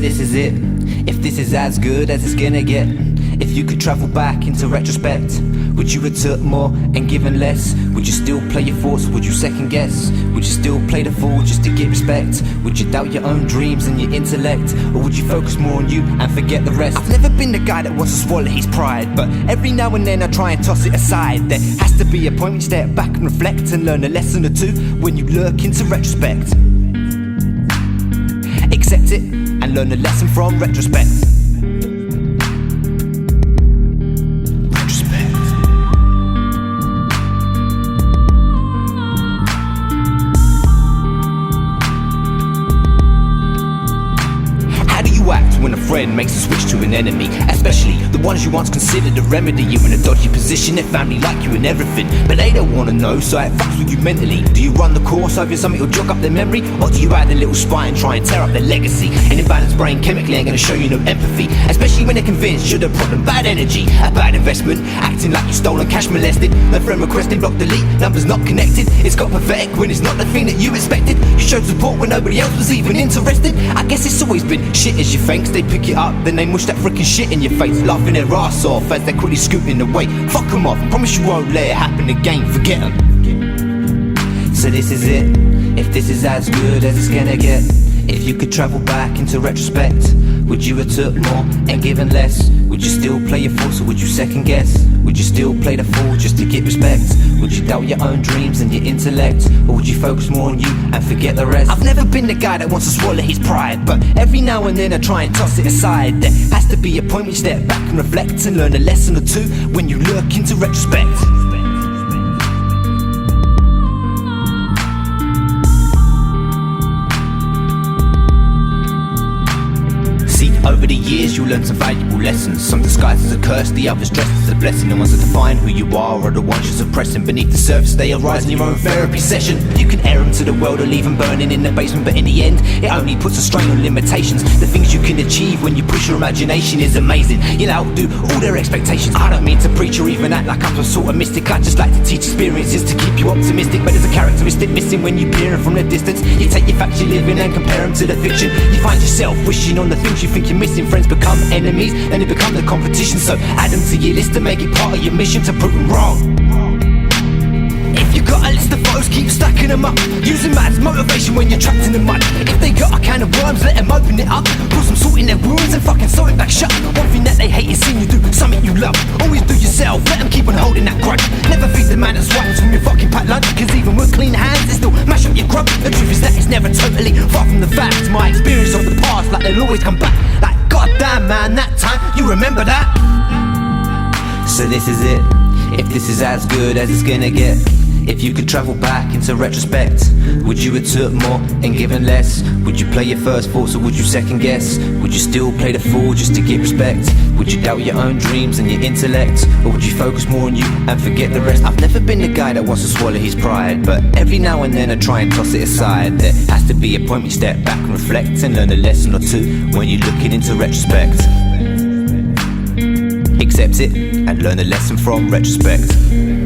this is it. If this is as good as it's gonna get. If you could travel back into retrospect, would you have took more and given less? Would you still play your thoughts, or would you second guess? Would you still play the fool just to get respect? Would you doubt your own dreams and your intellect? Or would you focus more on you and forget the rest? I've never been the guy that wants to swallow his pride, but every now and then I try and toss it aside. There has to be a point when you step back and reflect and learn a lesson or two when you look into retrospect. Accept it and learn a lesson from retrospect. When a friend makes a switch to an enemy, especially the ones you once considered a remedy. You're in a dodgy position, their family like you and everything, but they don't wanna know, so it fucks with you mentally. Do you run the course, hoping something will jog up their memory? Or do you add a little spy and try and tear up their legacy? An imbalanced brain chemically ain't gonna show you no empathy, especially when they're convinced you're the problem. Bad energy, a bad investment, acting like you stolen cash, molested. No friend requested, block delete, numbers not connected. It's got pathetic when it's not the thing that you expected. You showed support when nobody else was even interested. I guess it's always been shit as your thanks. They pick it up, then they mush that freaking shit in your face, laughing their ass off as they're quickly scooting away. Fuck them off, promise you won't let it happen again, forget them. So this is it, if this is as good as it's gonna get. If you could travel back into retrospect, would you have took more and given less? Would you still play your thoughts, or would you second guess? Would you still play the fool just to get respect? Would you doubt your own dreams and your intellect? Or would you focus more on you and forget the rest? I've never been the guy that wants to swallow his pride, but every now and then I try and toss it aside. There has to be a point when you step back and reflect and learn a lesson or two when you look into retrospect. Over the years you'll learn some valuable lessons, some disguised as a curse, the others dressed as a blessing. The ones that define who you are the ones you're suppressing. Beneath the surface they arise in your own therapy session. You can air them to the world or leave them burning in the basement, but in the end it only puts a strain on limitations. The things you can achieve when you push your imagination is amazing. You'll outdo all their expectations. I don't mean to preach or even act like I'm some sort of mystic. I just like to teach experiences to keep you optimistic, but there's a characteristic missing when you peer in from the distance. You take your facts you live in and compare them to the fiction. You find yourself wishing on the things you think you're missing. Friends become enemies, then it becomes a competition. So add them to your list to make it part of your mission to prove them wrong. If you got a list of foes, keep stacking them up, using that as motivation when you're trapped in the mud. If they got a can of worms, let them open it up, put some salt in their wounds and fucking sew it back shut. One thing that they hate is seeing you do something you love. Always do yourself, let them keep on holding that grudge. Never feed the man that swipes from your fucking packed lunch, cause even with clean hands they still mash up your grub. The truth is that it's never totally far from the facts. My experience of the past, like they'll always come back. Like goddamn man, that time, you remember that? So this is it, if this is as good as it's gonna get. If you could travel back into retrospect, would you have took more and given less? Would you play your first thoughts, or would you second guess? Would you still play the fool just to get respect? Would you doubt your own dreams and your intellect? Or would you focus more on you and forget the rest? I've never been the guy that wants to swallow his pride, but every now and then I try and toss it aside. There has to be a point when you step back and reflect and learn a lesson or two when you're looking into retrospect. Accept it and learn a lesson from retrospect.